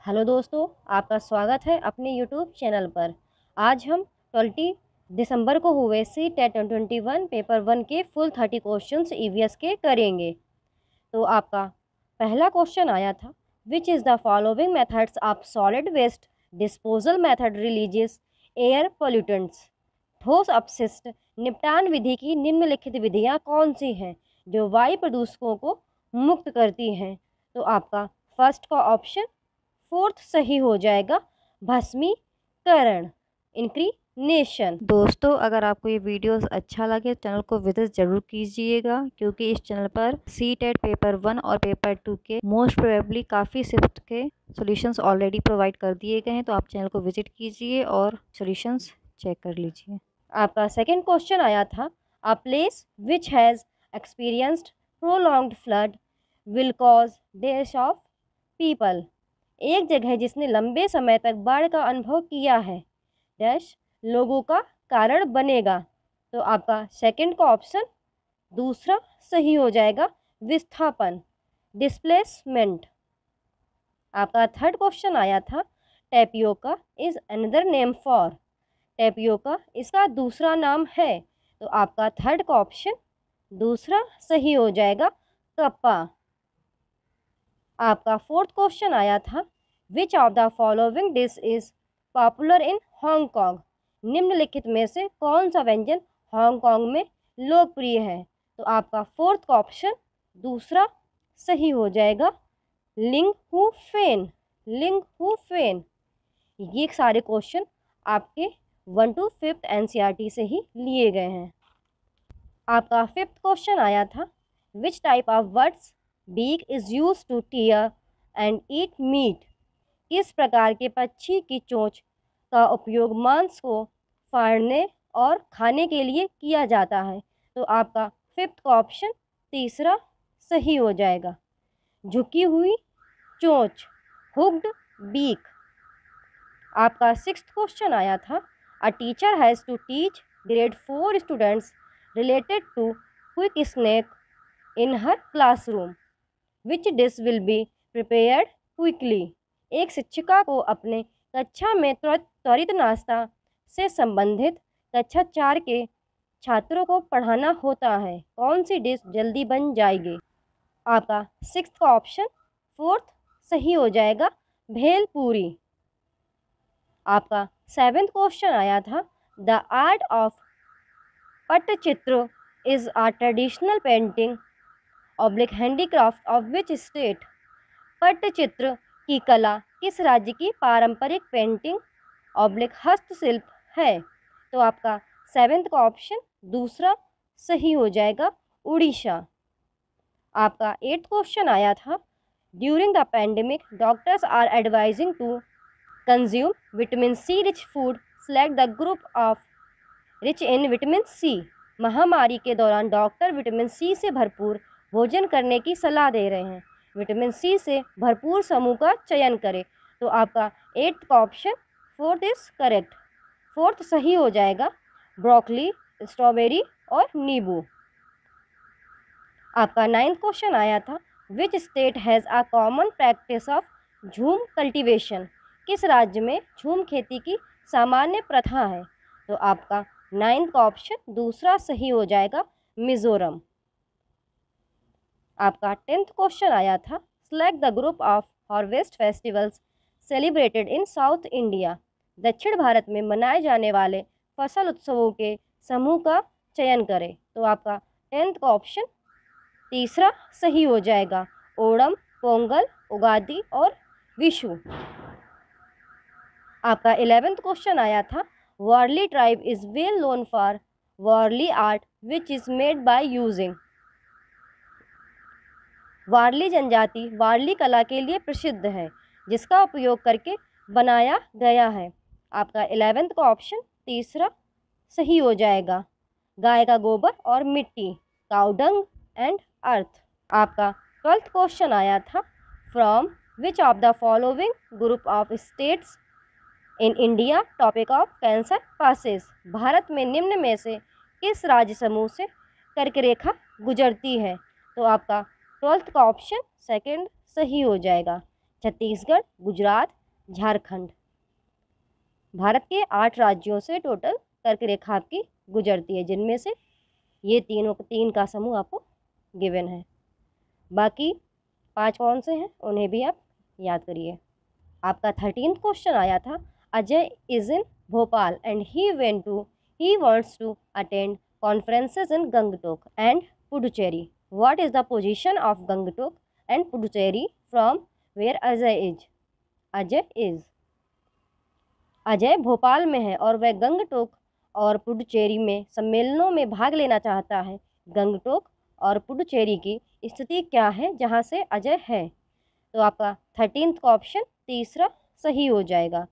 Hello दोस्तों, आपका स्वागत है अपने यूट्यूब चैनल पर। आज हम 20 दिसंबर को हुए सी टेट 2021 पेपर 1 के फुल 30 क्वेश्चंस ईवीएस के करेंगे। तो आपका पहला क्वेश्चन आया था, which is the following methods of solid waste disposal method releases air pollutants. ठोस अपशिष्ट निपटान विधि की निम्नलिखित विधियाँ कौन सी हैं जो वायु प्रदूषकों को मुक्त करती हैं? तो आपका फर्स्ट का ऑप्शन फोर्थ सही हो जाएगा, भस्मीकरण, इंक्रीनेशन। दोस्तों, अगर आपको ये वीडियोस अच्छा लगे चैनल को विजिट जरूर कीजिएगा, क्योंकि इस चैनल पर सी टेट पेपर 1 और पेपर 2 के मोस्ट प्रोबेबली काफ़ी शिफ्ट के सॉल्यूशंस ऑलरेडी प्रोवाइड कर दिए गए हैं। तो आप चैनल को विजिट कीजिए और सॉल्यूशंस चेक कर लीजिए। आपका सेकेंड क्वेश्चन आया था, a place which has experienced prolonged flood will cause death of people. एक जगह जिसने लंबे समय तक बाढ़ का अनुभव किया है, डैश लोगों का कारण बनेगा। तो आपका सेकंड का ऑप्शन दूसरा सही हो जाएगा, विस्थापन, डिस्प्लेसमेंट। आपका थर्ड क्वेश्चन आया था, tapioca is another name for. Tapioca इसका दूसरा नाम है। तो आपका थर्ड का ऑप्शन दूसरा सही हो जाएगा, कप्पा। आपका फोर्थ क्वेश्चन आया था, which of the following dish is popular in Hong Kong. निम्नलिखित में से कौन सा व्यंजन हांगकांग में लोकप्रिय है? तो आपका फोर्थ का ऑप्शन दूसरा सही हो जाएगा, लिंग हु फेन, लिंग हु फेन। ये सारे क्वेश्चन आपके 1 to 5th एनसीईआरटी से ही लिए गए हैं। आपका फिफ्थ क्वेश्चन आया था, which type of birds beak is use to tear and eat meat. किस प्रकार के पक्षी की चोंच का उपयोग मांस को फाड़ने और खाने के लिए किया जाता है? तो आपका फिफ्थ का ऑप्शन तीसरा सही हो जाएगा, झुकी हुई चोंच, हुक्ड बीक। आपका सिक्स्थ क्वेश्चन आया था, a teacher has to teach grade 4 students related to quick snack in her classroom, which dish will be prepared quickly. एक शिक्षिका को अपने कक्षा में त्वरित नाश्ता से संबंधित कक्षा 4 के छात्रों को पढ़ाना होता है, कौन सी डिश जल्दी बन जाएगी? आपका सिक्स्थ का ऑप्शन फोर्थ सही हो जाएगा, भेलपूरी। आपका सेवेंथ क्वेश्चन आया था, the art of Pattachitra is a traditional painting oblique handicraft of which state. Pattachitra की कला किस राज्य की पारंपरिक पेंटिंग ऑब्लिक हस्तशिल्प है? तो आपका सेवेंथ का ऑप्शन दूसरा सही हो जाएगा, उड़ीसा। आपका एट्थ क्वेश्चन आया था, during the pandemic doctors are advising to consume vitamin C rich food, select the group of rich in vitamin C. महामारी के दौरान डॉक्टर विटामिन सी से भरपूर भोजन करने की सलाह दे रहे हैं, विटामिन सी से भरपूर समूह का चयन करें। तो आपका एट्थ का option fourth is correct, fourth सही हो जाएगा, ब्रोकली, स्ट्रॉबेरी और नींबू। आपका नाइन्थ क्वेश्चन आया था, which state has a common practice of झूम कल्टीवेशन। किस राज्य में झूम खेती की सामान्य प्रथा है? तो आपका नाइन्थ का ऑप्शन दूसरा सही हो जाएगा, मिजोरम। आपका टेंथ क्वेश्चन आया था, select the group of harvest festivals celebrated in south India. दक्षिण भारत में मनाए जाने वाले फसल उत्सवों के समूह का चयन करें। तो आपका टेंथ का ऑप्शन तीसरा सही हो जाएगा, ओणम, पोंगल, उगादि और विशु। आपका 11th क्वेश्चन आया था, Warli tribe is well known for Warli art which is made by using. Warli जनजाति वारली कला के लिए प्रसिद्ध है, जिसका उपयोग करके बनाया गया है। आपका 11th का ऑप्शन तीसरा सही हो जाएगा, गाय का गोबर और मिट्टी, काउडंग एंड अर्थ। आपका 12th क्वेश्चन आया था, from which of the following group of states in India topic of cancer passes. Bharat में निम्न में से किस राज्य समूह से कर्क रेखा गुजरती है? तो आपका 12th का ऑप्शन सेकंड सही हो जाएगा, छत्तीसगढ़, गुजरात, झारखंड। भारत के 8 राज्यों से टोटल कर्क रेखा आपकी गुजरती है, जिनमें से ये तीन का समूह आपको गिवन है। बाकी 5 कौन से हैं उन्हें भी आप याद करिए। आपका 13th क्वेश्चन आया था, Ajay is in Bhopal and he wants to attend conferences in Gangtok and Puducherry. What is the position of Gangtok and Puducherry from where Ajay is? Ajay Bhopal में है और वह गंगटोक और पुडुचेरी में सम्मेलनों में भाग लेना चाहता है। गंगटोक और पुडुचेरी की स्थिति क्या है जहां से अजय है? तो आपका 13th का ऑप्शन तीसरा सही हो जाएगा,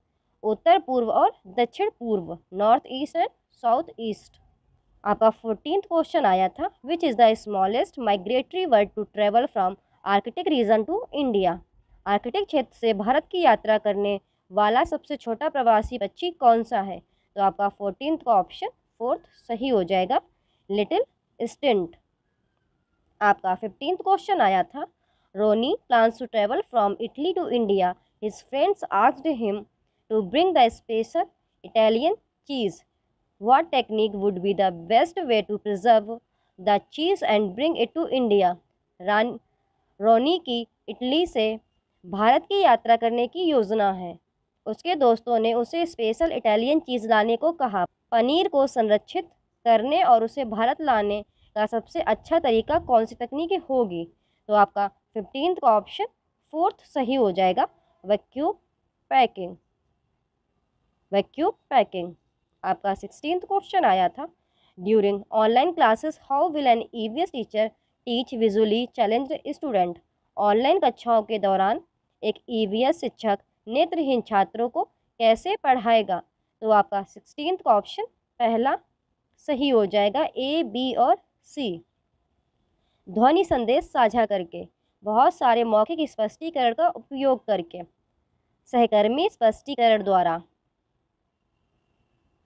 उत्तर पूर्व और दक्षिण पूर्व, north east and south east. आपका 14th क्वेश्चन आया था, which is the smallest migratory bird to travel from Arctic region to India? Arctic क्षेत्र से भारत की यात्रा करने वाला सबसे छोटा प्रवासी पक्षी कौन सा है? तो आपका 14th का ऑप्शन 4th सही हो जाएगा, लिटिल स्टिंट। आपका 15th क्वेश्चन आया था, Ronnie plans to travel from Italy to India. His friends asked him to bring the special Italian cheese. What technique would be the best way to preserve the cheese and bring it to India? रोनी की Italy से भारत की यात्रा करने की योजना है। उसके दोस्तों ने उसे स्पेशल इटालियन चीज़ लाने को कहा। पनीर को संरक्षित करने और उसे भारत लाने का सबसे अच्छा तरीका कौन सी तकनीक होगी? तो आपका 15th का ऑप्शन 4th सही हो जाएगा, वैक्यूम पैकिंग। आपका 16th क्वेश्चन आया था, during online classes how will an EVS teacher teach visually challenged student? Online कक्षाओं के दौरान एक ईवीएस शिक्षक नेत्रहीन छात्रों को कैसे पढ़ाएगा? तो आपका 16th का ऑप्शन पहला सही हो जाएगा, ए, बी और सी। ध्वनि संदेश साझा करके, बहुत सारे मौखिक स्पष्टीकरण का उपयोग करके, सहकर्मी स्पष्टीकरण द्वारा।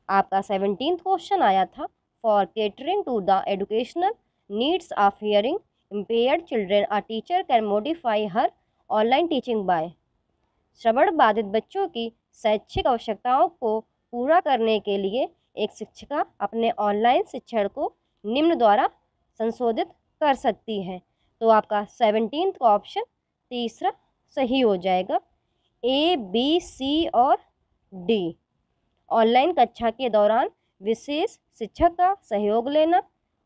आपका 17th क्वेश्चन आया था, for catering to the educational needs of hearing impaired children a teacher can modify her online teaching by. श्रवण बाधित बच्चों की शैक्षिक आवश्यकताओं को पूरा करने के लिए एक शिक्षिका अपने ऑनलाइन शिक्षण को निम्न द्वारा संशोधित कर सकती है। तो आपका 17th का ऑप्शन तीसरा सही हो जाएगा, ए, बी, सी और डी। ऑनलाइन कक्षा के दौरान विशेष शिक्षक का सहयोग लेना,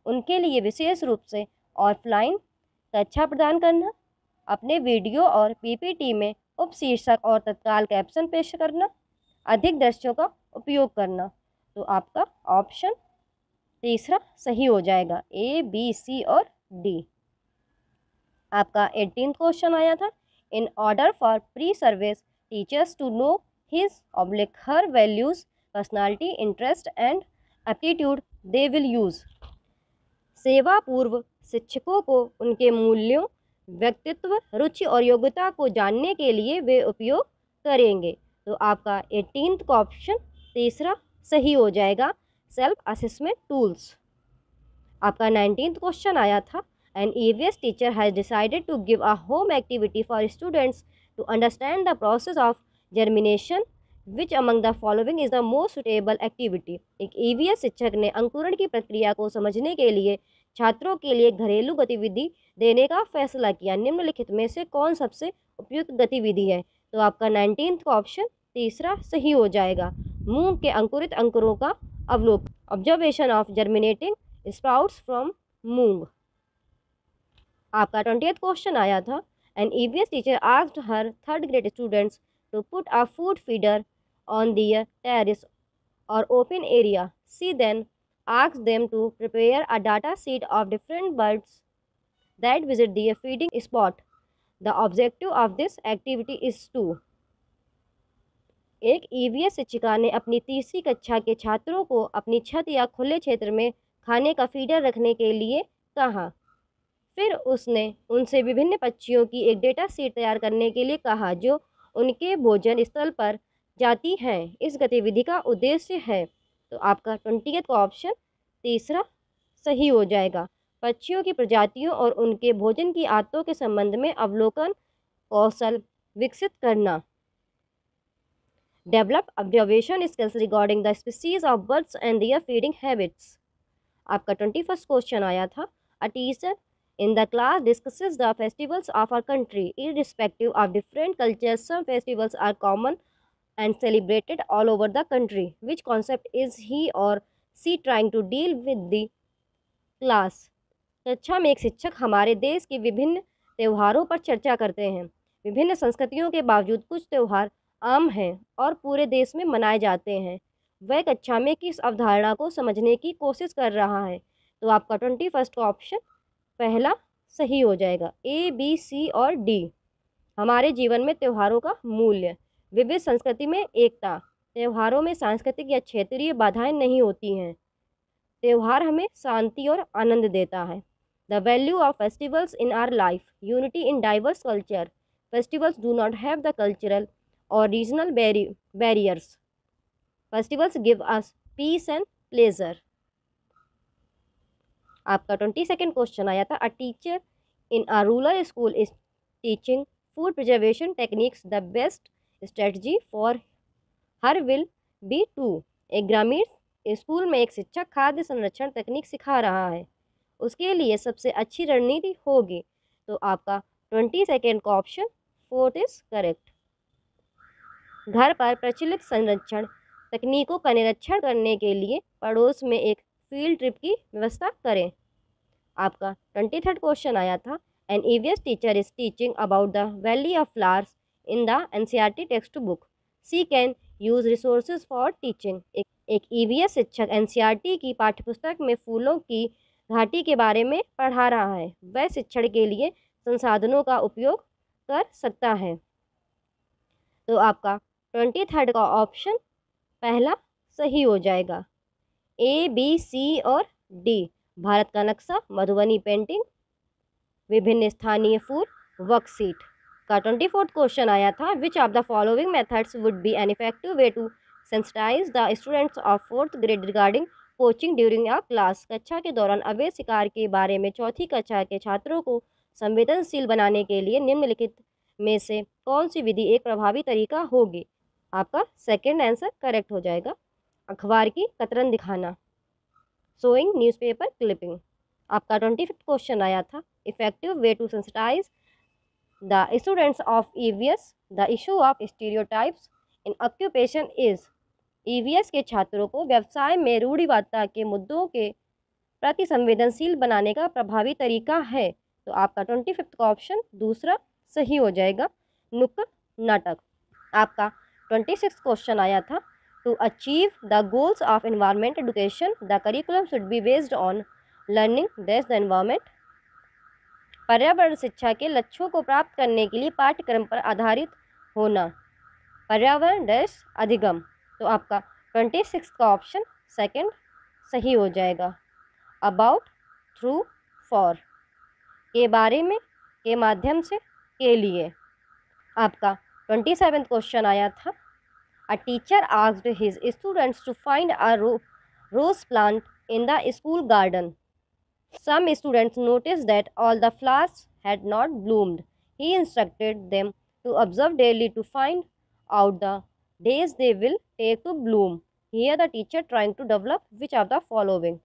उनके लिए विशेष रूप से ऑफलाइन कक्षा प्रदान करना, अपने वीडियो और पीपीटी में उपशीर्षक और तत्काल कैप्शन पेश करना, अधिक दृश्यों का उपयोग करना। तो आपका ऑप्शन तीसरा सही हो जाएगा, ए, बी, सी और डी। आपका 18th क्वेश्चन आया था, in order for pre service teachers to know his/her values, personality, interest and aptitude they will use. सेवा पूर्व शिक्षकों को उनके मूल्यों, व्यक्तित्व, रुचि और योग्यता को जानने के लिए वे उपयोग करेंगे। तो आपका 18th का ऑप्शन तीसरा सही हो जाएगा, सेल्फ असेसमेंट टूल्स। आपका 19th क्वेश्चन आया था, an EVS teacher has decided to give a home activity for students to understand the process of germination, which among the following is the most suitable activity. एक EVS शिक्षक ने अंकुरण की प्रक्रिया को समझने के लिए छात्रों के लिए घरेलू गतिविधि देने का फैसला किया। निम्नलिखित में से कौन सबसे उपयुक्त गतिविधि है? तो आपका 19th का ऑप्शन तीसरा सही हो जाएगा, मूंग के अंकुरित अंकुरों का अवलोकन, observation of germinating sprouts from moong. आपका 20th क्वेश्चन आया था, an EVS teacher asked her third grade students to put a food feeder on their terrace और open area. She then asked them to prepare a data sheet of different birds that visit their feeding spot. The objective of this activity is to। एक EVS शिक्षिका ने अपनी तीसरी कक्षा के छात्रों को अपनी छत या खुले क्षेत्र में खाने का फीडर रखने के लिए कहा। फिर उसने उनसे विभिन्न पक्षियों की एक डेटा शीट तैयार करने के लिए कहा जो उनके भोजन स्थल पर जाती हैं। इस गतिविधि का उद्देश्य है। तो आपका 20th का ऑप्शन तीसरा सही हो जाएगा, पक्षियों की प्रजातियों और उनके भोजन की आदतों के संबंध में अवलोकन कौशल विकसित करना। Develop observation skills regarding the species of birds and their feeding habits. आपका 21st क्वेश्चन आया था, a teacher in the class discusses the festivals of our country. Irrespective of different cultures, some festivals are common and celebrated all over the country. Which concept is he or she trying to deal with the class? कक्षा में एक शिक्षक हमारे देश के विभिन्न त्योहारों पर चर्चा करते हैं। विभिन्न संस्कृतियों के बावजूद कुछ त्योहार आम हैं और पूरे देश में मनाए जाते हैं। वह कक्षा में किस अवधारणा को समझने की कोशिश कर रहा है? तो आपका 21st का ऑप्शन पहला सही हो जाएगा, ए, बी, सी और डी। हमारे जीवन में त्योहारों का मूल्य। विविध संस्कृति में एकता। त्योहारों में सांस्कृतिक या क्षेत्रीय बाधाएं नहीं होती हैं। त्योहार हमें शांति और आनंद देता है। The value of festivals in our life. Unity in diverse culture. Festivals do not have the cultural और regional barriers. Festivals give us peace and pleasure. आपका 22nd क्वेश्चन आया था, a teacher in a rural school is teaching food preservation techniques, the best strategy for her will be to. एक ग्रामीण school में एक शिक्षक खाद्य संरक्षण तकनीक सिखा रहा है, उसके लिए सबसे अच्छी रणनीति होगी। तो आपका 22nd का ऑप्शन 4 इज करेक्ट। घर पर प्रचलित संरक्षण तकनीकों का निरीक्षण करने के लिए पड़ोस में एक फील्ड ट्रिप की व्यवस्था करें। आपका 23rd क्वेश्चन आया था, an EVS teacher is teaching about the valley of flowers in the NCERT text book, she can use resources for teaching. एक ईवीएस शिक्षक एनसीईआरटी की पाठ्यपुस्तक में फूलों की घाटी के बारे में पढ़ा रहा है, वह शिक्षण के लिए संसाधनों का उपयोग कर सकता है। तो आपका 23rd का ऑप्शन पहला सही हो जाएगा, ए, बी, सी और डी। भारत का नक्शा, मधुबनी पेंटिंग, विभिन्न स्थानीय फूल, वर्कशीट। का 24th क्वेश्चन आया था, which of the following methods would be an effective way to sensitize the students of 4th grade regarding coaching during a class. कक्षा के दौरान अवैध शिकार के बारे में चौथी कक्षा के छात्रों को संवेदनशील बनाने के लिए निम्नलिखित में से कौन सी विधि एक प्रभावी तरीका होगी? आपका सेकेंड आंसर करेक्ट हो जाएगा, अखबार की कतरन दिखाना, शोइंग न्यूज़पेपर क्लिपिंग। आपका 25th क्वेश्चन आया था, effective way to sensitize the students of EVS the issue of stereotypes in occupation is. EVS के छात्रों को व्यवसाय में रूढ़िवादिता के मुद्दों के प्रति संवेदनशील बनाने का प्रभावी तरीका है। तो आपका 25th का ऑप्शन दूसरा सही हो जाएगा, नुक्कड़ नाटक। आपका 26th क्वेश्चन आया था, to achieve the goals of environment education the curriculum should be based on learning that the environment. पर्यावरण शिक्षा के लक्ष्यों को प्राप्त करने के लिए पाठ्यक्रम पर आधारित होना, पर्यावरण डैश अधिगम। तो आपका 26 का ऑप्शन सेकंड सही हो जाएगा, अबाउट, थ्रू, फॉर, के बारे में, के माध्यम से, के लिए। आपका 27th क्वेश्चन आया था, a teacher asked his students to find a rose plant in the school garden. Some students noticed that all the flowers had not bloomed. He instructed them to observe daily to find out the days they will take to bloom. Here the teacher trying to develop which of the following.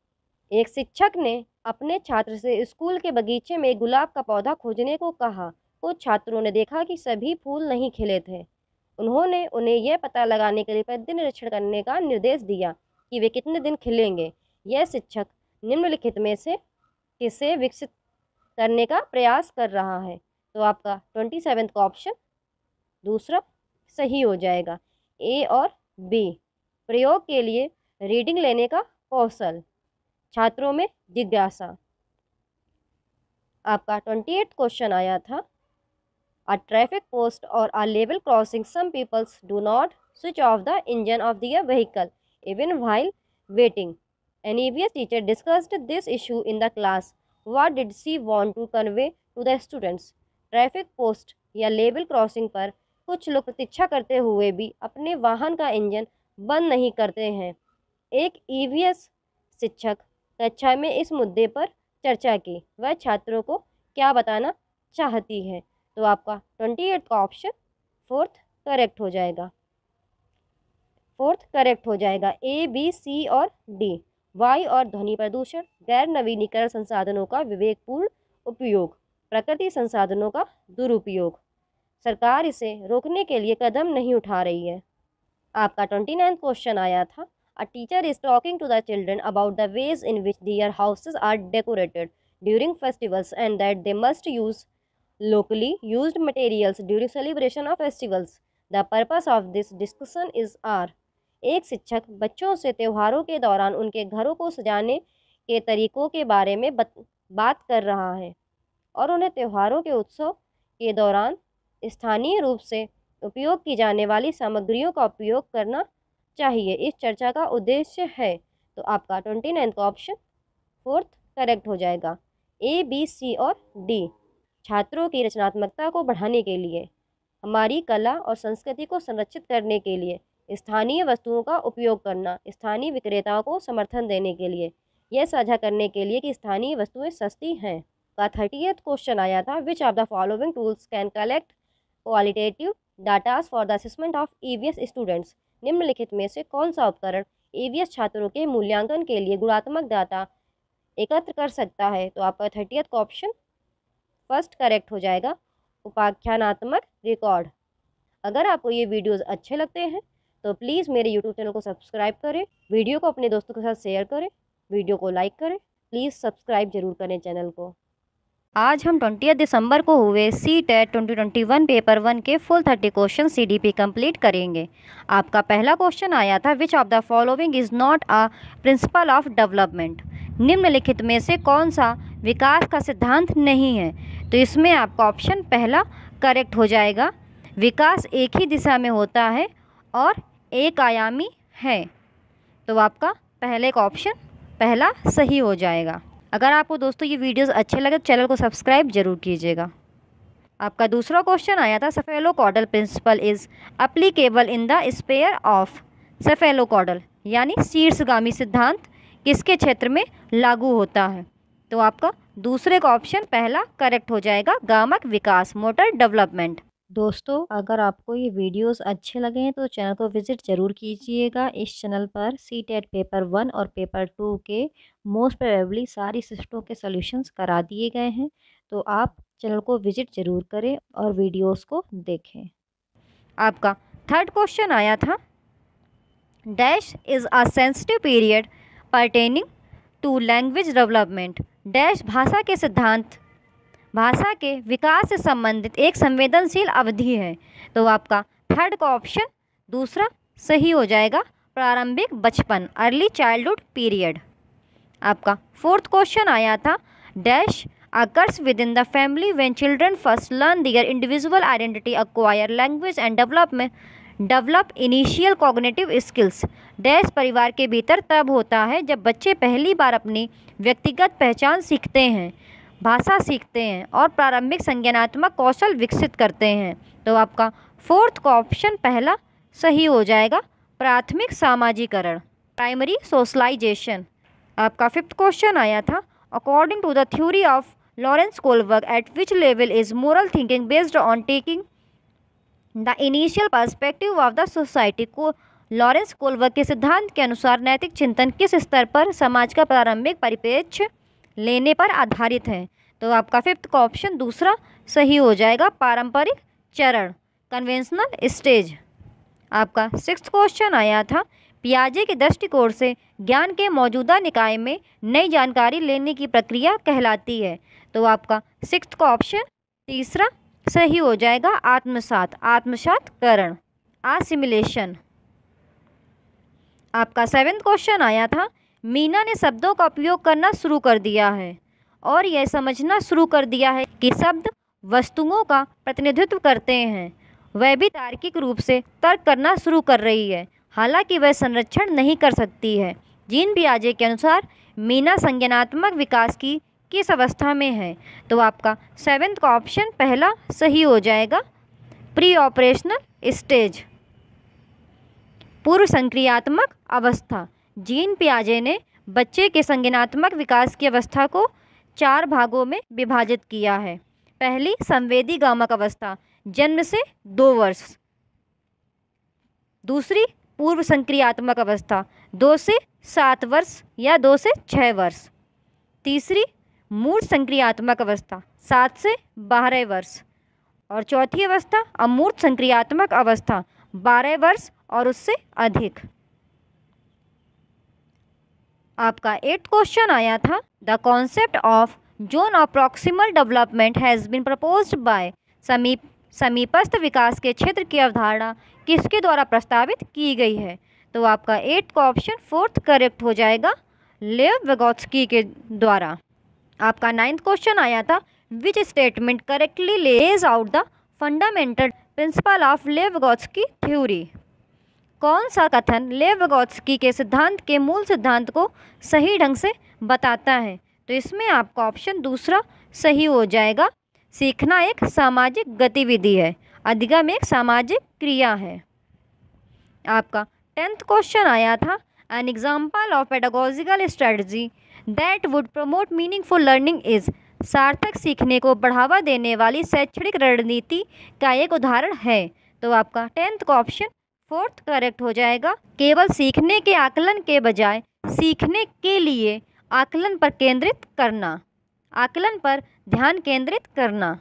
एक शिक्षक ने अपने छात्र से school के बगीचे में गुलाब का पौधा खोजने को कहा। कुछ छात्रों ने देखा कि सभी फूल नहीं खिले थे। उन्होंने उन्हें यह पता लगाने के लिए प्रतिदिन निरीक्षण करने का निर्देश दिया कि वे कितने दिन खिलेंगे। यह शिक्षक निम्नलिखित में से किसे विकसित करने का प्रयास कर रहा है? तो आपका 27th का ऑप्शन दूसरा सही हो जाएगा, ए और बी। प्रयोग के लिए रीडिंग लेने का कौशल, छात्रों में जिज्ञासा। आपका 28th क्वेश्चन आया था, अ ट्रैफिक पोस्ट और a level crossing some peoples do not switch off the engine of their vehicle even while waiting. An EVS teacher discussed this issue in the class. What did she want to convey to the students? Traffic post या level crossing पर कुछ लोग प्रतीक्षा करते हुए भी अपने वाहन का इंजन बंद नहीं करते हैं। एक EVS शिक्षक कक्षा में इस मुद्दे पर चर्चा की। वह छात्रों को क्या बताना चाहती है? तो आपका 28th का ऑप्शन फोर्थ करेक्ट हो जाएगा। ए, बी, सी और डी। वायु और ध्वनि प्रदूषण, गैर नवीनीकरण संसाधनों का विवेकपूर्ण उपयोग, प्रकृति संसाधनों का दुरुपयोग। सरकार इसे रोकने के लिए कदम नहीं उठा रही है। आपका 29 क्वेश्चन आया था, a teacher is talking to the children about the ways in which their houses are decorated during festivals and that they must use locally used materials during celebration of festivals. The purpose of this discussion is are। एक शिक्षक बच्चों से त्योहारों के दौरान उनके घरों को सजाने के तरीकों के बारे में बात कर रहा है और उन्हें त्योहारों के उत्सव के दौरान स्थानीय रूप से उपयोग की जाने वाली सामग्रियों का उपयोग करना चाहिए। इस चर्चा का उद्देश्य है। तो आपका 29 का ऑप्शन फोर्थ करेक्ट हो जाएगा। ए, बी, सी और डी। छात्रों की रचनात्मकता को बढ़ाने के लिए, हमारी कला और संस्कृति को संरक्षित करने के लिए स्थानीय वस्तुओं का उपयोग करना, स्थानीय विक्रेताओं को समर्थन देने के लिए, यह साझा करने के लिए कि स्थानीय वस्तुएं सस्ती हैं। का 30th क्वेश्चन आया था, which of the following tools can collect qualitative datas for the assessment of EVS students. निम्नलिखित में से कौन सा उपकरण ईवीएस छात्रों के मूल्यांकन के लिए गुणात्मक डाटा एकत्र कर सकता है। तो आपका 30th का ऑप्शन फर्स्ट करेक्ट हो जाएगा, उपाख्यानात्मक रिकॉर्ड। अगर आपको ये वीडियोस अच्छे लगते हैं तो प्लीज़ मेरे यूट्यूब चैनल को सब्सक्राइब करें, वीडियो को अपने दोस्तों के साथ शेयर करें, वीडियो को लाइक करें, प्लीज़ सब्सक्राइब जरूर करें चैनल को। आज हम 20 दिसंबर को हुए CTET 2021 पेपर 1 के फुल 30 क्वेश्चन CDP कंप्लीट करेंगे। आपका पहला क्वेश्चन आया था, which of the following is not a principle of development. निम्नलिखित में से कौन सा विकास का सिद्धांत नहीं है। तो इसमें आपका ऑप्शन पहला करेक्ट हो जाएगा, विकास एक ही दिशा में होता है और एक आयामी है। तो आपका पहले का ऑप्शन पहला सही हो जाएगा। अगर आपको दोस्तों ये वीडियोस अच्छे लगे तो चैनल को सब्सक्राइब जरूर कीजिएगा। आपका दूसरा क्वेश्चन आया था, cephalocaudal principle is applicable in the sphere of. Cephalocaudal यानी शीर्षगामी सिद्धांत किसके क्षेत्र में लागू होता है। तो आपका दूसरे का ऑप्शन पहला करेक्ट हो जाएगा, गामक विकास, मोटर डेवलपमेंट। दोस्तों अगर आपको ये वीडियोस अच्छे लगे हैं तो चैनल को विज़िट ज़रूर कीजिएगा। इस चैनल पर CTET पेपर 1 और पेपर 2 के मोस्ट प्रोबेबली सारी शिफ्टों के सॉल्यूशंस करा दिए गए हैं, तो आप चैनल को विज़िट ज़रूर करें और वीडियोस को देखें। आपका थर्ड क्वेश्चन आया था, dash is a sensitive period pertaining to language development. Dash भाषा के सिद्धांत, भाषा के विकास से संबंधित एक संवेदनशील अवधि है। तो आपका थर्ड का ऑप्शन दूसरा सही हो जाएगा, प्रारंभिक बचपन, अर्ली चाइल्डहुड पीरियड। आपका फोर्थ क्वेश्चन आया था, dash occurs with in the family when children first learn their individual identity, acquire language and develop initial cognitive skills. Dash परिवार के भीतर तब होता है जब बच्चे पहली बार अपनी व्यक्तिगत पहचान सीखते हैं, भाषा सीखते हैं और प्रारंभिक संज्ञानात्मक कौशल विकसित करते हैं। तो आपका फोर्थ का ऑप्शन पहला सही हो जाएगा, प्राथमिक सामाजिकरण, प्राइमरी सोशलाइजेशन। आपका फिफ्थ क्वेश्चन आया था, according to the theory of Lawrence Kohlberg at which level is moral thinking based on taking the initial perspective of the society. को लॉरेंस कोलबर्ग के सिद्धांत के अनुसार नैतिक चिंतन किस स्तर पर समाज का प्रारंभिक परिप्रेक्ष्य लेने पर आधारित है। तो आपका फिफ्थ का ऑप्शन दूसरा सही हो जाएगा, पारंपरिक चरण, कन्वेंशनल स्टेज। आपका सिक्स्थ क्वेश्चन आया था, पियाजे के दृष्टिकोण से ज्ञान के मौजूदा निकाय में नई जानकारी लेने की प्रक्रिया कहलाती है। तो आपका सिक्स्थ का ऑप्शन तीसरा सही हो जाएगा, आत्मसातकरण, आसिमिलेशन। आपका सेवेंथ क्वेश्चन आया था, मीना ने शब्दों का उपयोग करना शुरू कर दिया है और यह समझना शुरू कर दिया है कि शब्द वस्तुओं का प्रतिनिधित्व करते हैं। वह भी तार्किक रूप से तर्क करना शुरू कर रही है, हालांकि वह संरक्षण नहीं कर सकती है। जीन पियाजे के अनुसार मीना संज्ञानात्मक विकास की किस अवस्था में है। तो आपका सेवेंथ का ऑप्शन पहला सही हो जाएगा, प्री ऑपरेशनल स्टेज, पूर्व संक्रियात्मक अवस्था। जीन पियाजे ने बच्चे के संज्ञानात्मक विकास की अवस्था को 4 भागों में विभाजित किया है। पहली संवेदी गामक अवस्था, जन्म से 2 वर्ष। दूसरी पूर्व संक्रियात्मक अवस्था 2 से 7 वर्ष या 2 से 6 वर्ष। तीसरी मूर्त संक्रियात्मक अवस्था 7 से 12 वर्ष। और चौथी अवस्था अमूर्त संक्रियात्मक अवस्था 12 वर्ष और उससे अधिक। आपका 8th क्वेश्चन आया था, the concept of zone of proximal development has been proposed by समीपस्थ विकास के क्षेत्र की अवधारणा किसके द्वारा प्रस्तावित की गई है? तो आपका 8th का ऑप्शन 4th करेक्ट हो जाएगा, लेव विगोत्स्की के द्वारा। आपका 9th क्वेश्चन आया था, which statement correctly lays out the fundamental principle of Lev Vygotsky theory? कौन सा कथन लेव विगोत्स्की के सिद्धांत के मूल सिद्धांत को सही ढंग से बताता है? तो इसमें आपका ऑप्शन दूसरा सही हो जाएगा, सीखना एक सामाजिक गतिविधि है, अधिगम एक सामाजिक क्रिया है। आपका 10th क्वेश्चन आया था, an example of pedagogical strategy that would promote meaningful learning is? सार्थक सीखने को बढ़ावा देने वाली शैक्षणिक रणनीति का एक उदाहरण है। तो आपका 10th का ऑप्शन 4th करेक्ट हो जाएगा, केवल सीखने के आकलन के बजाय सीखने के लिए आकलन पर केंद्रित करना, आकलन पर ध्यान केंद्रित करना।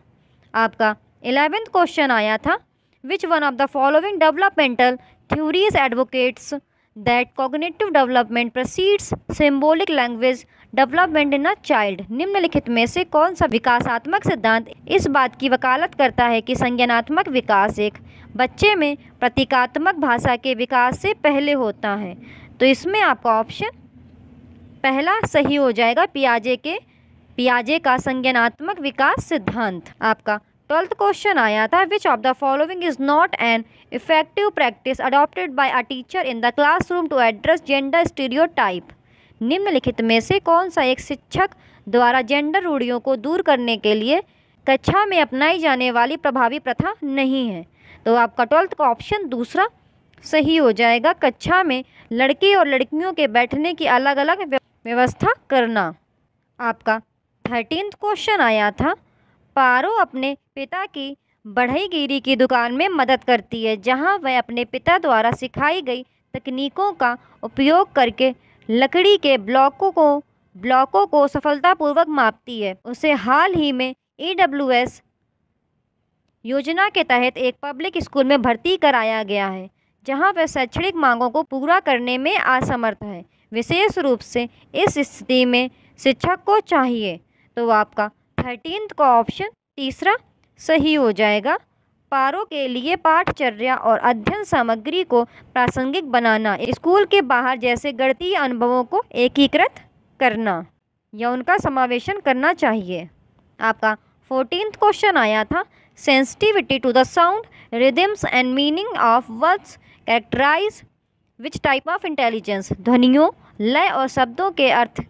आपका 11th क्वेश्चन आया था, which one of the following developmental theories advocates that cognitive development proceeds symbolic language development in a child? निम्नलिखित में से कौन सा विकासात्मक सिद्धांत इस बात की वकालत करता है कि संज्ञानात्मक विकास एक बच्चे में प्रतीकात्मक भाषा के विकास से पहले होता है? तो इसमें आपका ऑप्शन पहला सही हो जाएगा, पियाजे का संज्ञानात्मक विकास सिद्धांत। आपका 12th क्वेश्चन आया था, which of the following is not an effective practice adopted by a teacher in the classroom to address gender stereotype? निम्नलिखित में से कौन सा एक शिक्षक द्वारा जेंडर रूढ़ियों को दूर करने के लिए कक्षा में अपनाई जाने वाली प्रभावी प्रथा नहीं है? तो आपका 12th का ऑप्शन दूसरा सही हो जाएगा, कक्षा में लड़के और लड़कियों के बैठने की अलग अलग व्यवस्था करना। आपका 13th क्वेश्चन आया था, पारो अपने पिता की बढ़ईगिरी की दुकान में मदद करती है, जहां वह अपने पिता द्वारा सिखाई गई तकनीकों का उपयोग करके लकड़ी के ब्लॉकों को सफलतापूर्वक मापती है। उसे हाल ही में EWS योजना के तहत एक पब्लिक स्कूल में भर्ती कराया गया है, जहां वह शैक्षणिक मांगों को पूरा करने में असमर्थ है। विशेष रूप से इस स्थिति में शिक्षक को चाहिए। तो आपका 13th का ऑप्शन तीसरा सही हो जाएगा, पारो के लिए पाठचर्या और अध्ययन सामग्री को प्रासंगिक बनाना, स्कूल के बाहर जैसे गणितीय अनुभवों को एकीकृत करना या उनका समावेशन करना चाहिए। आपका 14th क्वेश्चन आया था, sensitivity to the sound rhythms and meaning of words characterize which type of intelligence? ध्वनियों, लय और शब्दों के अर्थ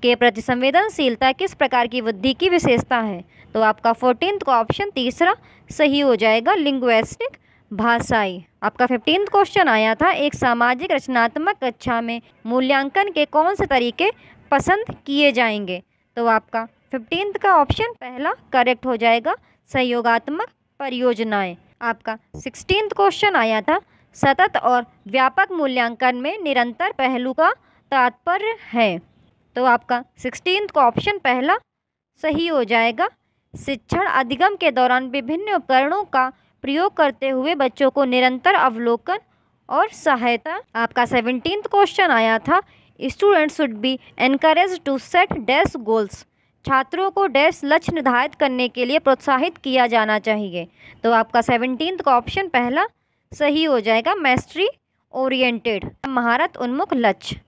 के प्रति संवेदनशीलता किस प्रकार की बुद्धि की विशेषता है? तो आपका 14th का ऑप्शन तीसरा सही हो जाएगा, लिंग्विस्टिक भाषाई। आपका 15th क्वेश्चन आया था, एक सामाजिक रचनात्मक कक्षा में मूल्यांकन के कौन से तरीके पसंद किए जाएंगे? तो आपका 15th का ऑप्शन पहला करेक्ट हो जाएगा, सहयोगात्मक परियोजनाएं। आपका 16th क्वेश्चन आया था, सतत और व्यापक मूल्यांकन में निरंतर पहलू का तात्पर्य है। तो आपका 16th का ऑप्शन पहला सही हो जाएगा, शिक्षण अधिगम के दौरान विभिन्न उपकरणों का प्रयोग करते हुए बच्चों को निरंतर अवलोकन और सहायता। आपका 17th क्वेश्चन आया था, students should be encourage to set dash goals? छात्रों को डैश लक्ष्य निर्धारित करने के लिए प्रोत्साहित किया जाना चाहिए। तो आपका 17th का ऑप्शन पहला सही हो जाएगा, मैस्ट्री ओरिएंटेड, महारत उन्मुख लक्ष्य।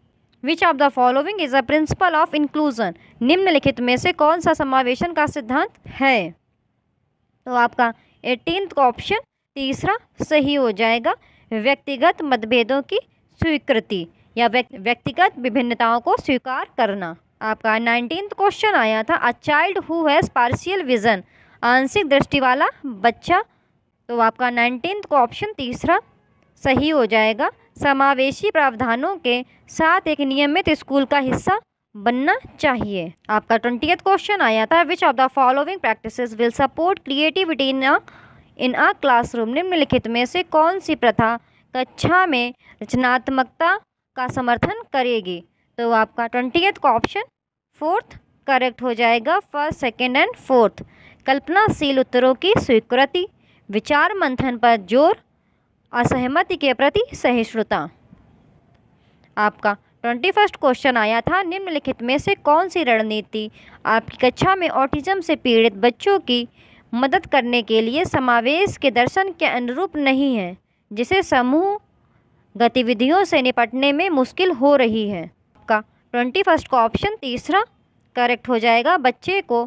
विच of the following is a principle of inclusion? निम्नलिखित में से कौन सा समावेशन का सिद्धांत है? तो आपका 18th का ऑप्शन तीसरा सही हो जाएगा, व्यक्तिगत मतभेदों की स्वीकृति या व्यक्तिगत विभिन्नताओं को स्वीकार करना। आपका 19th क्वेश्चन आया था, a child who has partial vision? आंशिक दृष्टि वाला बच्चा। तो आपका 19th का ऑप्शन तीसरा सही हो जाएगा, समावेशी प्रावधानों के साथ एक नियमित स्कूल का हिस्सा बनना चाहिए। आपका 20th क्वेश्चन आया था, which of the following practices will support creativity in in a classroom. निम्नलिखित में से कौन सी प्रथा कक्षा में रचनात्मकता का समर्थन करेगी? तो आपका 20th का ऑप्शन 4th करेक्ट हो जाएगा। First, second and fourth. कल्पनाशील उत्तरों की स्वीकृति, विचार मंथन पर जोर, असहमति के प्रति सहिष्णुता। आपका 21st क्वेश्चन आया था, निम्नलिखित में से कौन सी रणनीति आपकी कक्षा में ऑटिज्म से पीड़ित बच्चों की मदद करने के लिए समावेश के दर्शन के अनुरूप नहीं है, जिसे समूह गतिविधियों से निपटने में मुश्किल हो रही है? आपका 21st का ऑप्शन तीसरा करेक्ट हो जाएगा, बच्चे को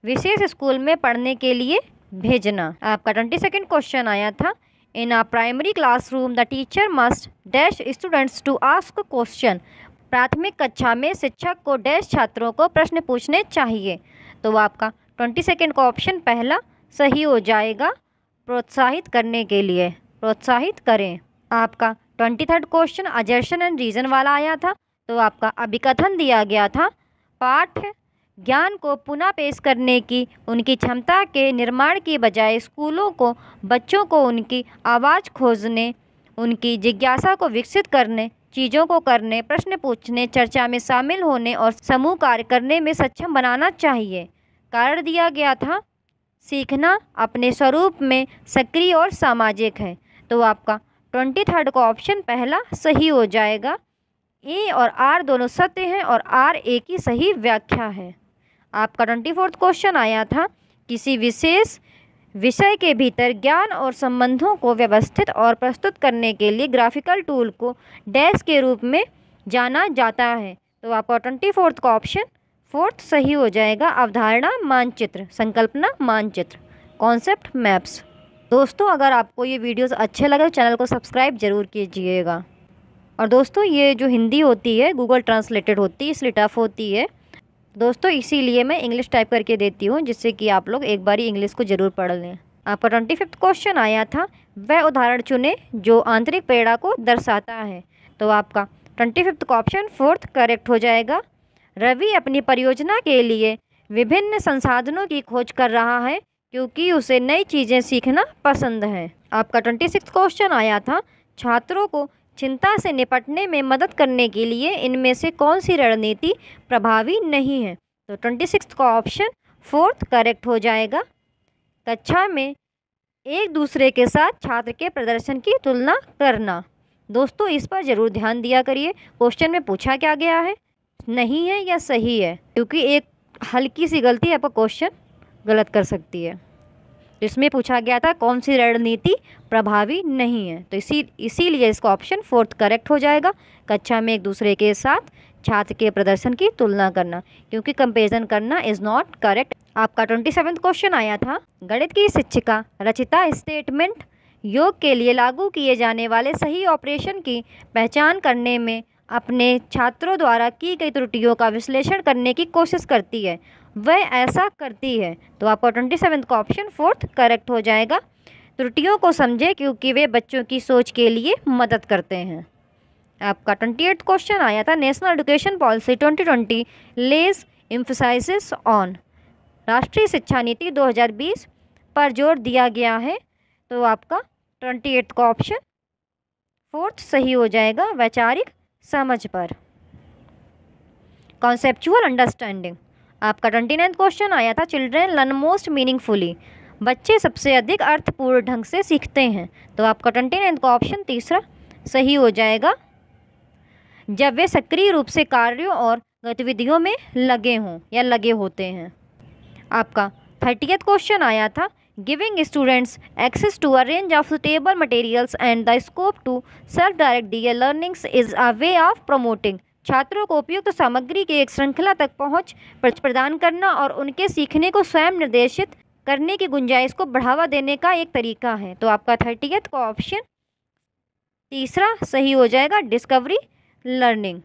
विशेष स्कूल में पढ़ने के लिए भेजना। आपका 22nd क्वेश्चन आया था, in a primary classroom the teacher must dash students to ask question. प्राथमिक कक्षा में शिक्षक को डैश छात्रों को प्रश्न पूछने चाहिए। तो आपका 22nd का ऑप्शन पहला सही हो जाएगा, प्रोत्साहित करने के लिए, प्रोत्साहित करें। आपका 23rd क्वेश्चन अजर्शन एंड रीजन वाला आया था। तो आपका अभिकथन दिया गया था, पाठ ज्ञान को पुनः पेश करने की उनकी क्षमता के निर्माण की बजाय स्कूलों को बच्चों को उनकी आवाज़ खोजने, उनकी जिज्ञासा को विकसित करने, चीज़ों को करने, प्रश्न पूछने, चर्चा में शामिल होने और समूह कार्य करने में सक्षम बनाना चाहिए। कारण दिया गया था, सीखना अपने स्वरूप में सक्रिय और सामाजिक है। तो आपका 23rd का ऑप्शन पहला सही हो जाएगा। ए और आर दोनों सत्य हैं और आर ए की सही व्याख्या है। आपका 24th क्वेश्चन आया था, किसी विशेष विषय के भीतर ज्ञान और संबंधों को व्यवस्थित और प्रस्तुत करने के लिए ग्राफिकल टूल को डैश के रूप में जाना जाता है। तो आपका 24th का ऑप्शन 4th सही हो जाएगा, अवधारणा मानचित्र, संकल्पना मानचित्र, कॉन्सेप्ट मैप्स। दोस्तों, अगर आपको ये वीडियोस अच्छे लगे तो चैनल को सब्सक्राइब जरूर कीजिएगा। और दोस्तों, ये जो हिंदी होती है गूगल ट्रांसलेटेड होती है, इसलिए टफ होती है दोस्तों, इसीलिए मैं इंग्लिश टाइप करके देती हूँ, जिससे कि आप लोग एक बारी इंग्लिश को ज़रूर पढ़ लें। आपका 25th क्वेश्चन आया था, वह उदाहरण चुने जो आंतरिक प्रेरणा को दर्शाता है। तो आपका 25th का ऑप्शन 4th करेक्ट हो जाएगा। रवि अपनी परियोजना के लिए विभिन्न संसाधनों की खोज कर रहा है क्योंकि उसे नई चीज़ें सीखना पसंद है। आपका 26th क्वेश्चन आया था, छात्रों को चिंता से निपटने में मदद करने के लिए इनमें से कौन सी रणनीति प्रभावी नहीं है? तो 26th का ऑप्शन 4th करेक्ट हो जाएगा। कक्षा में एक दूसरे के साथ छात्र के प्रदर्शन की तुलना करना। दोस्तों, इस पर ज़रूर ध्यान दिया करिए, क्वेश्चन में पूछा क्या गया है, नहीं है या सही है, क्योंकि एक हल्की सी गलती आपका क्वेश्चन गलत कर सकती है। तो इसमें पूछा गया था कौन सी रणनीति प्रभावी नहीं है, तो इसीलिए इसका ऑप्शन 4th करेक्ट हो जाएगा। कक्षा में एक दूसरे के साथ छात्र के प्रदर्शन की तुलना करना, क्योंकि कंपेरिजन करना इज़ नॉट करेक्ट। आपका 27th क्वेश्चन आया था, गणित की शिक्षिका रचिता स्टेटमेंट योग के लिए लागू किए जाने वाले सही ऑपरेशन की पहचान करने में अपने छात्रों द्वारा की गई त्रुटियों का विश्लेषण करने की कोशिश करती है, वह ऐसा करती है। तो आपका 27th का ऑप्शन 4th करेक्ट हो जाएगा। त्रुटियों को समझे क्योंकि वे बच्चों की सोच के लिए मदद करते हैं। आपका 28th क्वेश्चन आया था, National Education Policy 2020 lays emphasis on. राष्ट्रीय शिक्षा नीति 2020 पर जोर दिया गया है। तो आपका 28th का ऑप्शन 4th सही हो जाएगा, वैचारिक समझ पर, कॉन्सेप्चुअल अंडरस्टैंडिंग। आपका 29th क्वेश्चन आया था, चिल्ड्रेन लर्न मोस्ट मीनिंगफुली। बच्चे सबसे अधिक अर्थपूर्ण ढंग से सीखते हैं। तो आपका 29th का ऑप्शन तीसरा सही हो जाएगा, जब वे सक्रिय रूप से कार्यों और गतिविधियों में लगे हों या लगे होते हैं। आपका 30th क्वेश्चन आया था, giving students access to a range of suitable materials and the scope to self direct their learnings is a way of promoting. छात्रों को उपयुक्त सामग्री की एक श्रृंखला तक पहुंच प्रदान करना और उनके सीखने को स्वयं निर्देशित करने की गुंजाइश को बढ़ावा देने का एक तरीका है। तो आपका 30th का ऑप्शन तीसरा सही हो जाएगा, डिस्कवरी लर्निंग,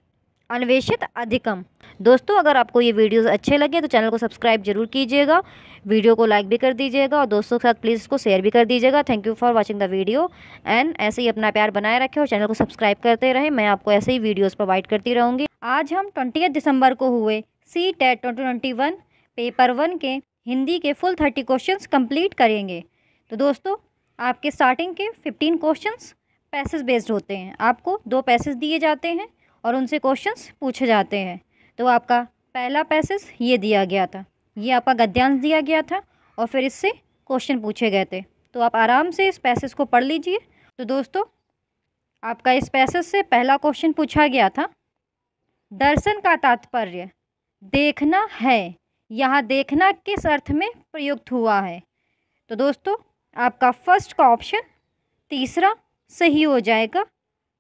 अन्वेषित अधिकम। दोस्तों, अगर आपको ये वीडियोस अच्छे लगे तो चैनल को सब्सक्राइब जरूर कीजिएगा, वीडियो को लाइक भी कर दीजिएगा और दोस्तों के साथ प्लीज़ इसको शेयर भी कर दीजिएगा। Thank you for watching the video and ऐसे ही अपना प्यार बनाए रखें और चैनल को सब्सक्राइब करते रहें। मैं आपको ऐसे ही वीडियोस प्रोवाइड करती रहूँगी। आज हम 20 दिसंबर को हुए CTET 2021 पेपर 1 के हिंदी के फुल 30 क्वेश्चंस कंप्लीट करेंगे। तो दोस्तों आपके स्टार्टिंग के 15 क्वेश्चंस पैसेज बेस्ड होते हैं। आपको 2 पैसेज दिए जाते हैं और उनसे क्वेश्चंस पूछे जाते हैं। तो आपका पहला पैसेज ये दिया गया था, ये आपका गद्यांश दिया गया था और फिर इससे क्वेश्चन पूछे गए थे। तो आप आराम से इस पैसेज को पढ़ लीजिए। तो दोस्तों आपका इस पैसेज से पहला क्वेश्चन पूछा गया था, दर्शन का तात्पर्य देखना है, यहाँ देखना किस अर्थ में प्रयुक्त हुआ है। तो दोस्तों आपका फर्स्ट का ऑप्शन तीसरा सही हो जाएगा,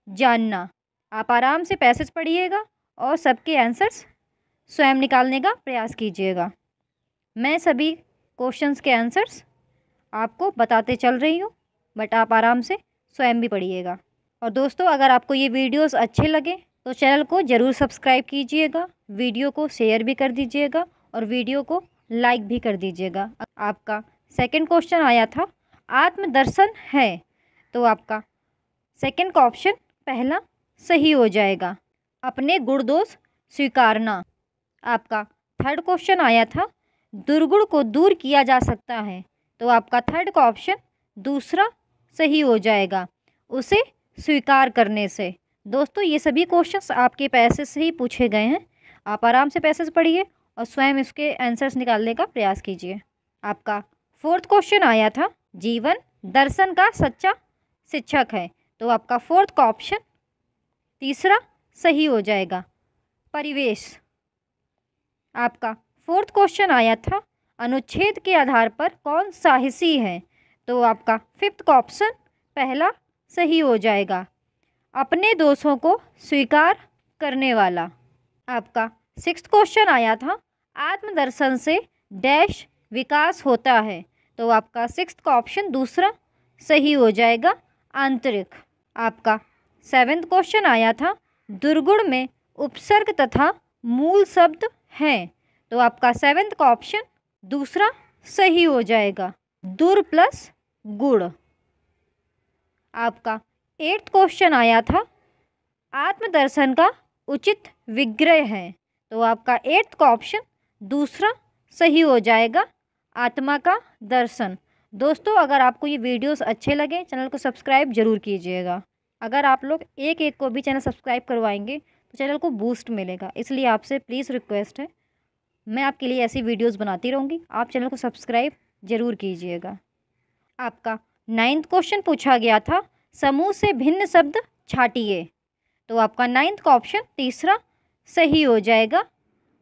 जानना। आप आराम से पैसेज पढ़िएगा और सबके आंसर्स स्वयं निकालने का प्रयास कीजिएगा। मैं सभी क्वेश्चंस के आंसर्स आपको बताते चल रही हूँ, बट आप आराम से स्वयं भी पढ़िएगा। और दोस्तों अगर आपको ये वीडियोस अच्छे लगे तो चैनल को ज़रूर सब्सक्राइब कीजिएगा, वीडियो को शेयर भी कर दीजिएगा और वीडियो को लाइक भी कर दीजिएगा। आपका सेकंड क्वेश्चन आया था, आत्मदर्शन है, तो आपका सेकंड का ऑप्शन पहला सही हो जाएगा, अपने गुण दोष स्वीकारना। आपका थर्ड क्वेश्चन आया था, दुर्गुण को दूर किया जा सकता है, तो आपका थर्ड का ऑप्शन दूसरा सही हो जाएगा, उसे स्वीकार करने से। दोस्तों ये सभी क्वेश्चंस आपके पैसेज से ही पूछे गए हैं। आप आराम से पैसेज पढ़िए और स्वयं इसके आंसर्स निकालने का प्रयास कीजिए। आपका फोर्थ क्वेश्चन आया था, जीवन दर्शन का सच्चा शिक्षक है, तो आपका फोर्थ का ऑप्शन तीसरा सही हो जाएगा, परिवेश। आपका फोर्थ क्वेश्चन आया था, अनुच्छेद के आधार पर कौन साहसी है, तो आपका फिफ्थ का ऑप्शन पहला सही हो जाएगा, अपने दोषों को स्वीकार करने वाला। आपका सिक्स्थ क्वेश्चन आया था, आत्मदर्शन से डैश विकास होता है, तो आपका सिक्स्थ का ऑप्शन दूसरा सही हो जाएगा, आंतरिक। आपका सेवेंथ क्वेश्चन आया था, दुर्गुण में उपसर्ग तथा मूल शब्द हैं, तो आपका सेवेंथ का ऑप्शन दूसरा सही हो जाएगा, दुर प्लस गुण। आपका एट्थ क्वेश्चन आया था, आत्मदर्शन का उचित विग्रह है, तो आपका एट्थ का ऑप्शन दूसरा सही हो जाएगा, आत्मा का दर्शन। दोस्तों अगर आपको ये वीडियोस अच्छे लगे चैनल को सब्सक्राइब जरूर कीजिएगा। अगर आप लोग एक एक को भी चैनल सब्सक्राइब करवाएंगे तो चैनल को बूस्ट मिलेगा, इसलिए आपसे प्लीज़ रिक्वेस्ट है, मैं आपके लिए ऐसी वीडियोस बनाती रहूँगी, आप चैनल को सब्सक्राइब जरूर कीजिएगा। आपका नाइन्थ क्वेश्चन पूछा गया था, समूह से भिन्न शब्द छाटिए, तो आपका नाइन्थ का ऑप्शन तीसरा सही हो जाएगा,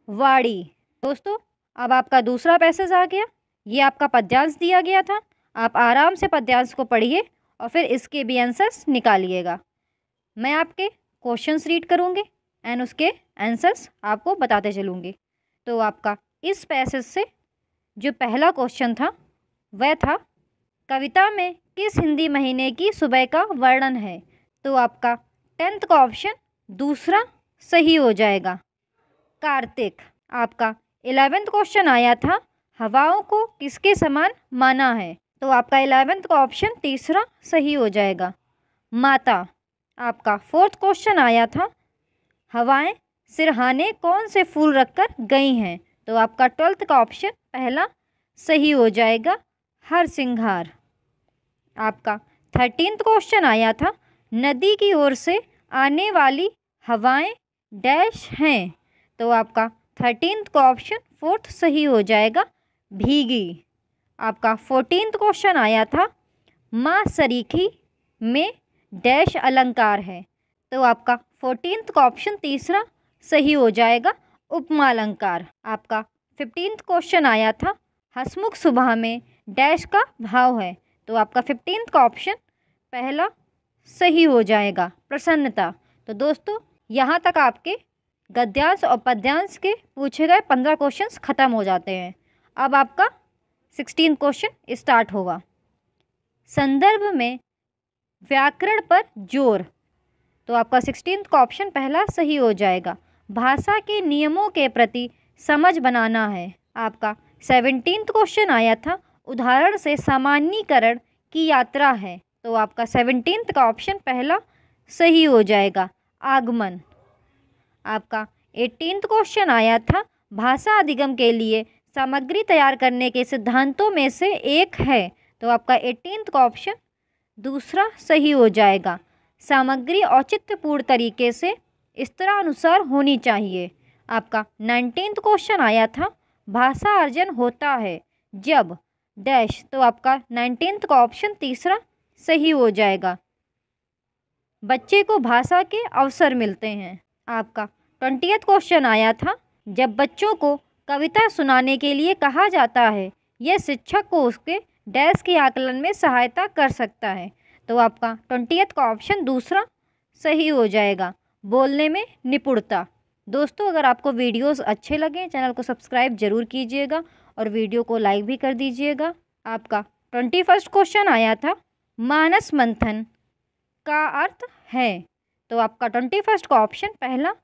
वाड़ी। दोस्तों अब आपका दूसरा पैसेज आ गया, ये आपका पद्यांश दिया गया था। आप आराम से पद्यांश को पढ़िए और फिर इसके भी आंसर्स निकालिएगा। मैं आपके क्वेश्चंस रीड करूँगी एंड उसके आंसर्स आपको बताते चलूँगी। तो आपका इस पैसेज से जो पहला क्वेश्चन था वह था, कविता में किस हिंदी महीने की सुबह का वर्णन है, तो आपका 10th का ऑप्शन दूसरा सही हो जाएगा, कार्तिक। आपका 11th क्वेश्चन आया था, हवाओं को किसके समान माना है, तो आपका 11th का ऑप्शन तीसरा सही हो जाएगा, माता। आपका 4th क्वेश्चन आया था, हवाएं सिरहाने कौन से फूल रखकर गई हैं, तो आपका 12th का ऑप्शन पहला सही हो जाएगा, हरसिंगार। आपका 13th क्वेश्चन आया था, नदी की ओर से आने वाली हवाएं डैश हैं, तो आपका 13th का ऑप्शन 4th सही हो जाएगा, भीगी। आपका 14th क्वेश्चन आया था, माँ सरीखी में डैश अलंकार है, तो आपका 14th का ऑप्शन तीसरा सही हो जाएगा, उपमा अलंकार। आपका 15th क्वेश्चन आया था, हसमुख सुबह में डैश का भाव है, तो आपका 15th का ऑप्शन पहला सही हो जाएगा, प्रसन्नता। तो दोस्तों यहाँ तक आपके गद्यांश और पद्यांश के पूछे गए 15 क्वेश्चंस ख़त्म हो जाते हैं। अब आपका 16 क्वेश्चन स्टार्ट होगा, संदर्भ में व्याकरण पर जोर, तो आपका 16th का ऑप्शन पहला सही हो जाएगा, भाषा के नियमों के प्रति समझ बनाना है। आपका 17th क्वेश्चन आया था, उदाहरण से सामान्यीकरण की यात्रा है, तो आपका 17th का ऑप्शन पहला सही हो जाएगा, आगमन। आपका 18th क्वेश्चन आया था, भाषा अधिगम के लिए सामग्री तैयार करने के सिद्धांतों में से एक है, तो आपका 18th का ऑप्शन दूसरा सही हो जाएगा। सामग्री औचित्यपूर्ण तरीके से इस तरह अनुसार होनी चाहिए। आपका 19th क्वेश्चन आया था, भाषा अर्जन होता है जब डैश, तो आपका 19th का ऑप्शन तीसरा सही हो जाएगा। बच्चे को भाषा के अवसर मिलते हैं। आपका 20th क्वेश्चन आया था, जब बच्चों को कविता सुनाने के लिए कहा जाता है यह शिक्षक को उसके डैश के आकलन में सहायता कर सकता है। तो आपका 20th का ऑप्शन दूसरा सही हो जाएगा, बोलने में निपुणता। दोस्तों, अगर आपको वीडियोस अच्छे लगें चैनल को सब्सक्राइब जरूर कीजिएगा और वीडियो को लाइक भी कर दीजिएगा। आपका 21st क्वेश्चन आया था, मानस मंथन का अर्थ है। तो आपका 21st का ऑप्शन पहला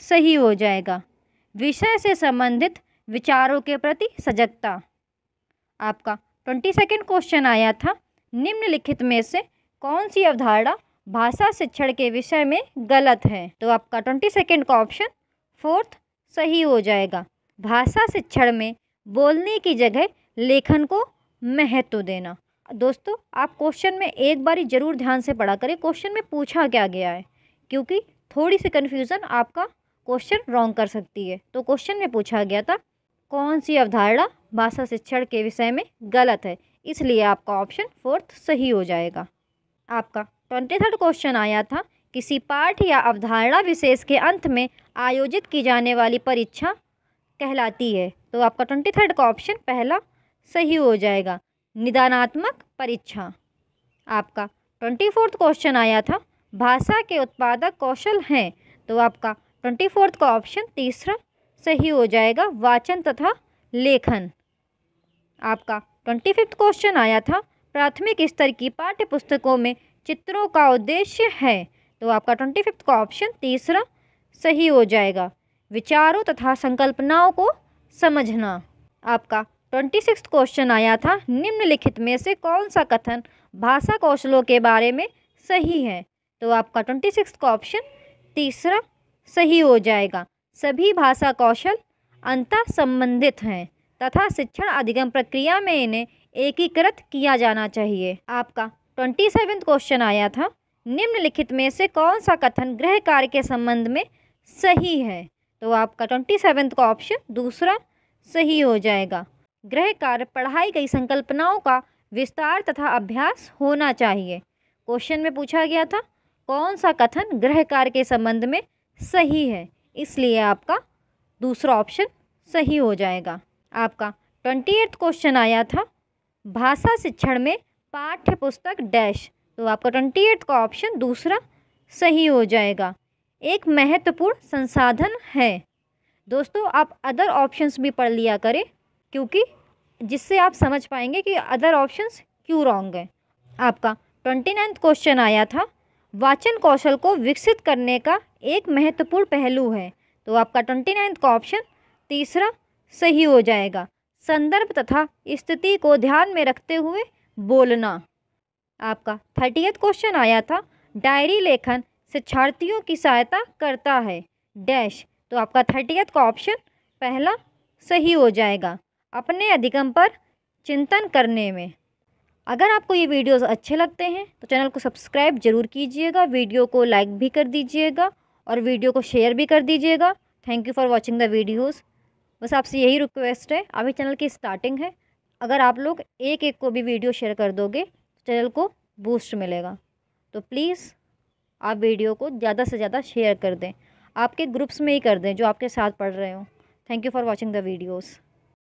सही हो जाएगा। विषय से संबंधित विचारों के प्रति सजगता। आपका 22nd क्वेश्चन आया था, निम्नलिखित में से कौन सी अवधारणा भाषा शिक्षण के विषय में गलत है। तो आपका 22nd का ऑप्शन फोर्थ सही हो जाएगा। भाषा शिक्षण में बोलने की जगह लेखन को महत्व देना। दोस्तों, आप क्वेश्चन में एक बारी ज़रूर ध्यान से पढ़ा करें क्वेश्चन में पूछा क्या गया है, क्योंकि थोड़ी सी कन्फ्यूज़न आपका क्वेश्चन रॉन्ग कर सकती है। तो क्वेश्चन में पूछा गया था कौन सी अवधारणा भाषा शिक्षण के विषय में गलत है, इसलिए आपका ऑप्शन फोर्थ सही हो जाएगा। आपका 23rd क्वेश्चन आया था, किसी पाठ या अवधारणा विशेष के अंत में आयोजित की जाने वाली परीक्षा कहलाती है। तो आपका 23rd का ऑप्शन पहला सही हो जाएगा, निदानात्मक परीक्षा। आपका 24th क्वेश्चन आया था, भाषा के उत्पादक कौशल हैं। तो आपका 24th का ऑप्शन तीसरा सही हो जाएगा, वाचन तथा लेखन। आपका 25th क्वेश्चन आया था, प्राथमिक स्तर की पाठ्य पुस्तकों में चित्रों का उद्देश्य है। तो आपका 25th का ऑप्शन तीसरा सही हो जाएगा, विचारों तथा संकल्पनाओं को समझना। आपका 26th क्वेश्चन आया था, निम्नलिखित में से कौन सा कथन भाषा कौशलों के बारे में सही है। तो आपका 26th का ऑप्शन तीसरा सही हो जाएगा, सभी भाषा कौशल अंतः संबंधित हैं तथा शिक्षण अधिगम प्रक्रिया में इन्हें एकीकृत किया जाना चाहिए। आपका 27th क्वेश्चन आया था, निम्नलिखित में से कौन सा कथन गृह कार्य के संबंध में सही है। तो आपका 27th का ऑप्शन दूसरा सही हो जाएगा, गृह कार्य पढ़ाई गई संकल्पनाओं का विस्तार तथा अभ्यास होना चाहिए। क्वेश्चन में पूछा गया था कौन सा कथन गृह कार्य के संबंध में सही है, इसलिए आपका दूसरा ऑप्शन सही हो जाएगा। आपका 28th क्वेश्चन आया था, भाषा शिक्षण में पाठ्य पुस्तक डैश। तो आपका 28th का ऑप्शन दूसरा सही हो जाएगा, एक महत्वपूर्ण संसाधन है। दोस्तों, आप अदर ऑप्शंस भी पढ़ लिया करें, क्योंकि जिससे आप समझ पाएंगे कि अदर ऑप्शंस क्यों रॉन्ग हैं। आपका 29th क्वेश्चन आया था, वाचन कौशल को विकसित करने का एक महत्वपूर्ण पहलू है। तो आपका 29th का ऑप्शन तीसरा सही हो जाएगा, संदर्भ तथा स्थिति को ध्यान में रखते हुए बोलना। आपका 30th क्वेश्चन आया था, डायरी लेखन शिक्षार्थियों की सहायता करता है डैश। तो आपका 30th का ऑप्शन पहला सही हो जाएगा, अपने अधिगम पर चिंतन करने में। अगर आपको ये वीडियोस अच्छे लगते हैं तो चैनल को सब्सक्राइब जरूर कीजिएगा, वीडियो को लाइक भी कर दीजिएगा और वीडियो को शेयर भी कर दीजिएगा। Thank you for watching the videos. बस आपसे यही रिक्वेस्ट है, अभी चैनल की स्टार्टिंग है, अगर आप लोग एक एक को भी वीडियो शेयर कर दोगे तो चैनल को बूस्ट मिलेगा। तो प्लीज़ आप वीडियो को ज़्यादा से ज़्यादा शेयर कर दें, आपके ग्रुप्स में ही कर दें जो आपके साथ पढ़ रहे हो। Thank you for watching the videos.